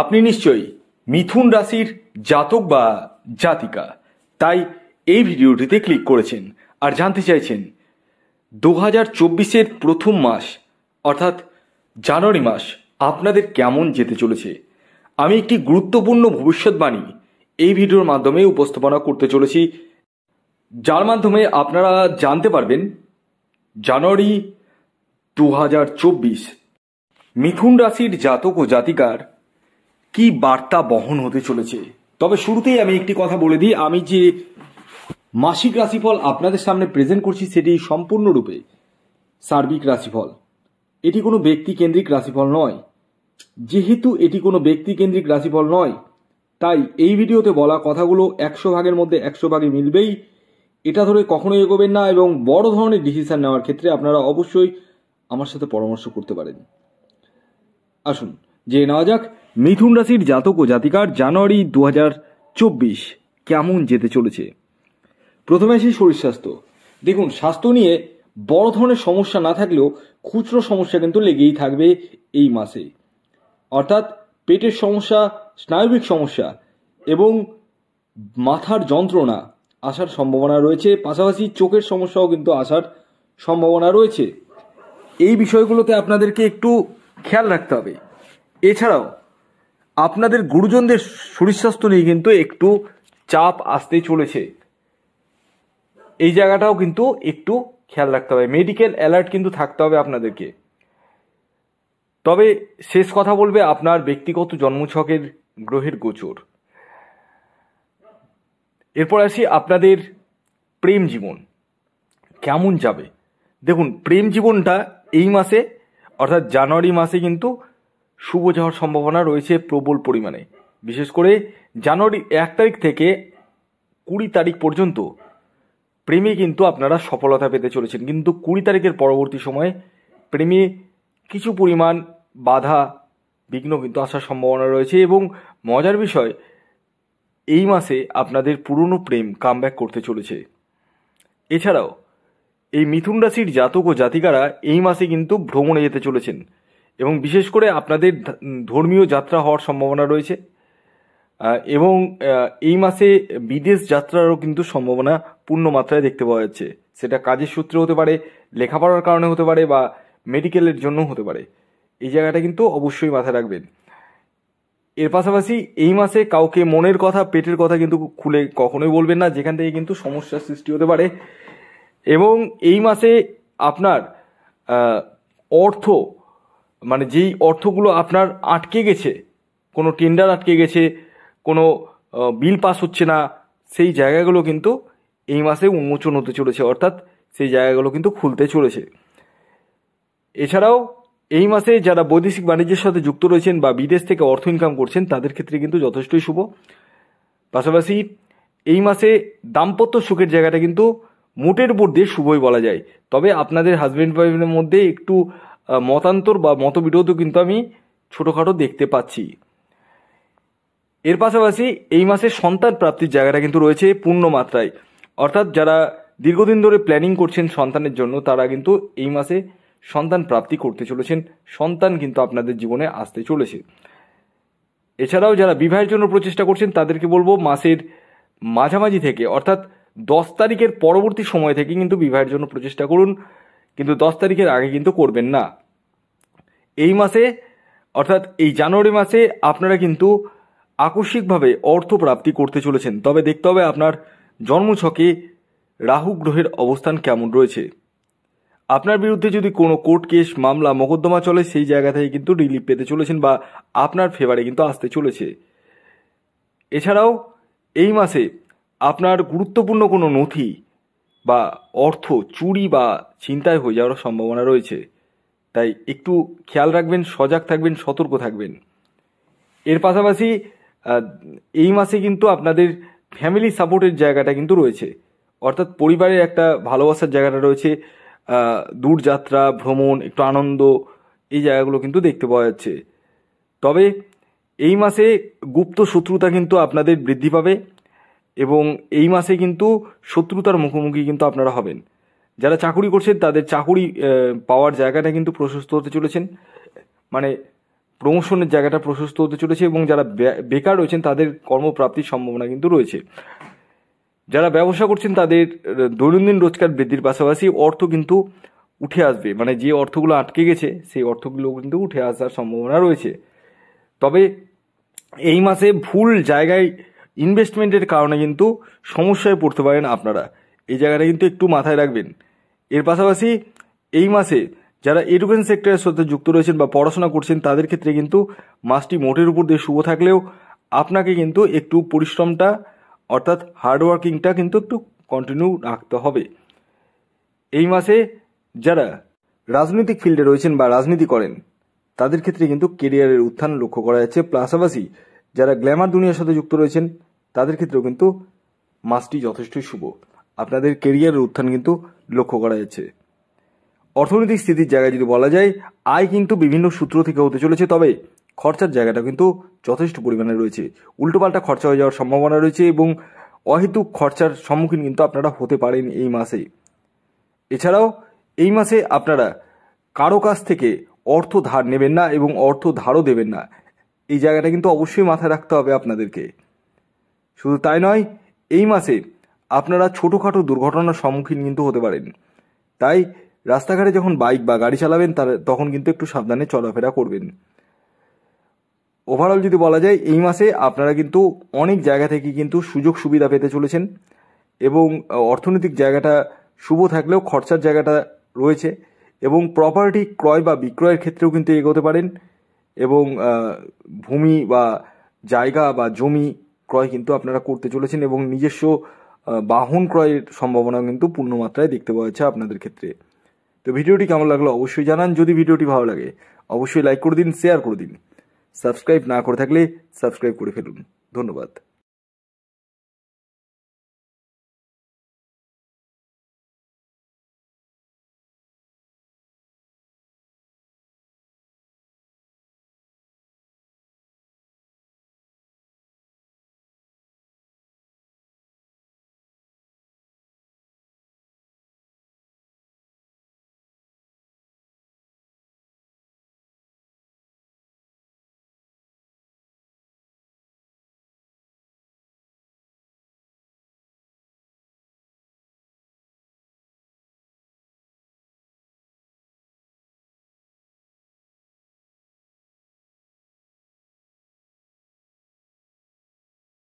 আপনি নিশ্চয়ই মিথুন রাশির জাতক বা জাতিকা, তাই এই ভিডিওটিতে ক্লিক করেছেন আর জানতে চাইছেন 2024-এর প্রথম মাস অর্থাৎ জানুয়ারি মাস আপনাদের কেমন যেতে চলেছে। আমি একটি গুরুত্বপূর্ণ ভবিষ্যৎবাণী এই ভিডিওর মাধ্যমে উপস্থাপনা করতে চলেছি, যার মাধ্যমে আপনারা জানতে পারবেন জানুয়ারি 2024 মিথুন রাশির জাতক ও জাতিকার কি বার্তা বহন হতে চলেছে। তবে শুরুতেই আমি একটি কথা বলে দিই, আমি যে মাসিক রাশিফল আপনাদের সামনে প্রেজেন্ট করছি সেটি সম্পূর্ণরূপে সার্বিক রাশিফল। এটি কোনো ব্যক্তিকেন্দ্রিক রাশিফল নয়। যেহেতু এটি কোনো ব্যক্তিকেন্দ্রিক রাশিফল নয়, তাই এই ভিডিওতে বলা কথাগুলো 100 ভাগের মধ্যে 100 ভাগে মিলবেই, এটা ধরে কখনোই এগোবেন না। এবং বড় ধরনের ডিসিশন নেওয়ার ক্ষেত্রে আপনারা অবশ্যই আমার সাথে পরামর্শ করতে পারেন। আসুন জেনে নেওয়া যাক মিথুন রাশির জাতক ও জাতিকার জানুয়ারি 2024 কেমন যেতে চলেছে। প্রথমে আসি শরীর স্বাস্থ্য। দেখুন, স্বাস্থ্য নিয়ে বড় ধরনের সমস্যা না থাকলেও খুচরো সমস্যা কিন্তু লেগেই থাকবে এই মাসে। অর্থাৎ পেটের সমস্যা, স্নায়বিক সমস্যা এবং মাথার যন্ত্রণা আসার সম্ভাবনা রয়েছে। পাশাপাশি চোখের সমস্যাও কিন্তু আসার সম্ভাবনা রয়েছে। এই বিষয়গুলোতে আপনাদেরকে একটু খেয়াল রাখতে হবে। এছাড়াও আপনাদের গুরুজনদের শরীর স্বাস্থ্য নিয়ে কিন্তু একটু চাপ আসতে চলেছে। এই জায়গাটাও কিন্তু একটু খেয়াল রাখতে হবে। মেডিকেল অ্যালার্ট কিন্তু থাকতে হবে আপনাদেরকে। তবে শেষ কথা বলবে আপনার ব্যক্তিগত জন্মছকের গ্রহের গোচর। এরপর আসি আপনাদের প্রেম জীবন কেমন যাবে। দেখুন, প্রেম জীবনটা এই মাসে অর্থাৎ জানুয়ারি মাসে কিন্তু শুভ যাওয়ার সম্ভাবনা রয়েছে প্রবল পরিমাণে। বিশেষ করে জানুয়ারি 1 তারিখ থেকে 20 তারিখ পর্যন্ত প্রেমে কিন্তু আপনারা সফলতা পেতে চলেছেন। কিন্তু 20 তারিখের পরবর্তী সময়ে প্রেমে কিছু পরিমাণ বাধা বিঘ্ন কিন্তু আসার সম্ভাবনা রয়েছে। এবং মজার বিষয়, এই মাসে আপনাদের পুরনো প্রেম কামব্যাক করতে চলেছে। এছাড়াও এই মিথুন রাশির জাতক ও জাতিকারা এই মাসে কিন্তু ভ্রমণে যেতে চলেছেন এবং বিশেষ করে আপনাদের ধর্মীয় যাত্রা হওয়ার সম্ভাবনা রয়েছে। এবং এই মাসে বিদেশ যাত্রারও কিন্তু সম্ভাবনা পূর্ণ মাত্রায় দেখতে পাওয়া যাচ্ছে। সেটা কাজের সূত্রে হতে পারে, লেখাপড়ার কারণে হতে পারে বা মেডিকেলের জন্য হতে পারে। এই জায়গাটা কিন্তু অবশ্যই মাথায় রাখবেন। এর পাশাপাশি এই মাসে কাউকে মনের কথা, পেটের কথা কিন্তু খুলে কখনোই বলবেন না, যেখান থেকে কিন্তু সমস্যার সৃষ্টি হতে পারে। এবং এই মাসে আপনার অর্থ, মানে যেই অর্থগুলো আপনার আটকে গেছে, কোনো টেন্ডার আটকে গেছে, কোনো বিল পাস হচ্ছে না, সেই জায়গাগুলো কিন্তু এই মাসে উন্মোচন হতে চলেছে। অর্থাৎ সেই জায়গাগুলো কিন্তু খুলতে চলেছে। এছাড়াও এই মাসে যারা বৈদেশিক বাণিজ্যের সাথে যুক্ত রয়েছেন বা বিদেশ থেকে অর্থ ইনকাম করছেন, তাদের ক্ষেত্রে কিন্তু যথেষ্টই শুভ। পাশাপাশি এই মাসে দাম্পত্য সুখের জায়গাটা কিন্তু মোটের উপর দিয়ে শুভই বলা যায়। তবে আপনাদের হাজব্যান্ড ওয়াইফের মধ্যে একটু মতান্তর বা মতবিরোধও কিন্তু আমি ছোটোখাটো দেখতে পাচ্ছি। এর পাশাপাশি এই মাসে সন্তান প্রাপ্তির জায়গাটা কিন্তু রয়েছে পূর্ণ মাত্রায়। অর্থাৎ যারা দীর্ঘদিন ধরে প্ল্যানিং করছেন সন্তানের জন্য, তারা কিন্তু এই মাসে সন্তান প্রাপ্তি করতে চলেছেন। সন্তান কিন্তু আপনাদের জীবনে আসতে চলেছে। এছাড়াও যারা বিবাহের জন্য প্রচেষ্টা করছেন, তাদেরকে বলবো মাসের মাঝামাঝি থেকে অর্থাৎ 10 তারিখের পরবর্তী সময় থেকে কিন্তু বিবাহের জন্য প্রচেষ্টা করুন, কিন্তু 10 তারিখের আগে কিন্তু করবেন না। এই মাসে অর্থাৎ এই জানুয়ারি মাসে আপনারা কিন্তু আকস্মিকভাবে অর্থ প্রাপ্তি করতে চলেছেন। তবে দেখতে হবে আপনার জন্মছকে রাহু গ্রহের অবস্থান কেমন রয়েছে। আপনার বিরুদ্ধে যদি কোনো কোর্ট কেস, মামলা, মোকদ্দমা চলে, সেই জায়গা থেকে কিন্তু রিলিফ পেতে চলেছেন বা আপনার ফেভারে কিন্তু আসতে চলেছে। এছাড়াও এই মাসে আপনার গুরুত্বপূর্ণ কোনো নথি বা অর্থ চুরি বা ছিনতাই হয়ে যাওয়ার সম্ভাবনা রয়েছে। তাই একটু খেয়াল রাখবেন, সজাগ থাকবেন, সতর্ক থাকবেন। এর পাশাপাশি এই মাসে কিন্তু আপনাদের ফ্যামিলি সাপোর্টের জায়গাটা কিন্তু রয়েছে। অর্থাৎ পরিবারের একটা ভালোবাসার জায়গাটা রয়েছে। দূরযাত্রা, ভ্রমণ, একটু আনন্দ, এই জায়গাগুলো কিন্তু দেখতে পাওয়া যাচ্ছে। তবে এই মাসে গুপ্ত শত্রুতা কিন্তু আপনাদের বৃদ্ধি পাবে এবং এই মাসে কিন্তু শত্রুতার মুখোমুখি কিন্তু আপনারা হবেন। যারা চাকুরি করছেন, তাদের চাকুরি পাওয়ার জায়গাটা কিন্তু প্রশস্ত হতে চলেছেন। মানে প্রমোশনের জায়গাটা প্রশস্ত হতে চলেছে এবং যারা বেকার রয়েছেন তাদের কর্মপ্রাপ্তির সম্ভাবনা কিন্তু রয়েছে। যারা ব্যবসা করছেন তাদের দৈনন্দিন রোজগার বৃদ্ধির পাশাপাশি অর্থ কিন্তু উঠে আসবে, মানে যে অর্থগুলো আটকে গেছে সেই অর্থগুলো কিন্তু উঠে আসার সম্ভাবনা রয়েছে। তবে এই মাসে ভুল জায়গায় ইনভেস্টমেন্টের কারণে কিন্তু সমস্যায় পড়তে পারেন আপনারা, এই জায়গাটা কিন্তু একটু মাথায় রাখবেন। এর পাশাপাশি এই মাসে যারা এডুকেশন সেক্টরের সাথে যুক্ত রয়েছেন বা পড়াশোনা করছেন তাদের ক্ষেত্রে কিন্তু মাসটি মোটের উপর দিয়ে শুভ থাকলেও আপনাকে কিন্তু একটু পরিশ্রমটা অর্থাৎ হার্ডওয়ার্কিংটা কিন্তু একটু কন্টিনিউ রাখতে হবে। এই মাসে যারা রাজনৈতিক ফিল্ডে রয়েছেন বা রাজনীতি করেন তাদের ক্ষেত্রে কিন্তু কেরিয়ারের উত্থান লক্ষ্য করা যাচ্ছে। পাশাপাশি যারা গ্ল্যামার দুনিয়ার সাথে যুক্ত রয়েছেন তাদের ক্ষেত্রেও কিন্তু মাসটি যথেষ্টই শুভ, আপনাদের কেরিয়ারের উত্থান কিন্তু লক্ষ্য করা যাচ্ছে। অর্থনৈতিক স্থিতির জায়গায় যদি বলা যায়, আয় কিন্তু বিভিন্ন সূত্র থেকে হতে চলেছে, তবে খরচার জায়গাটা কিন্তু যথেষ্ট পরিমাণে রয়েছে, উল্টোপাল্টা খরচা হয়ে যাওয়ার সম্ভাবনা রয়েছে এবং অহেতুক খরচার সম্মুখীন কিন্তু আপনারা হতে পারেন এই মাসে। এছাড়াও এই মাসে আপনারা কারো কাছ থেকে অর্থ ধার নেবেন না এবং অর্থ ধারও দেবেন না, এই জায়গাটা কিন্তু অবশ্যই মাথায় রাখতে হবে আপনাদেরকে। শুধু তাই নয়, এই মাসে আপনারা ছোটোখাটো দুর্ঘটনার সম্মুখীন কিন্তু হতে পারেন, তাই রাস্তাঘাটে যখন বাইক বা গাড়ি চালাবেন তখন কিন্তু একটু সাবধানে চলাফেরা করবেন। ওভারঅল যদি বলা যায়, এই মাসে আপনারা কিন্তু অনেক জায়গা থেকে কিন্তু সুযোগ সুবিধা পেতে চলেছেন এবং অর্থনৈতিক জায়গাটা শুভ থাকলেও খরচার জায়গাটা রয়েছে এবং প্রপার্টি ক্রয় বা বিক্রয়ের ক্ষেত্রেও কিন্তু এগোতে পারেন এবং ভূমি বা জায়গা বা জমি ক্রয় কিন্তু আপনারা করতে চলেছেন এবং নিজস্ব বাহন ক্রয়ের সম্ভাবনা কিন্তু পূর্ণমাত্রায় দেখতে পাওয়া যাচ্ছে আপনাদের ক্ষেত্রে। তো ভিডিওটি কেমন লাগলো অবশ্যই জানান। যদি ভিডিওটি ভালো লাগে অবশ্যই লাইক করে দিন, শেয়ার করে দিন। সাবস্ক্রাইব না করে থাকলে সাবস্ক্রাইব করে ফেলুন। ধন্যবাদ।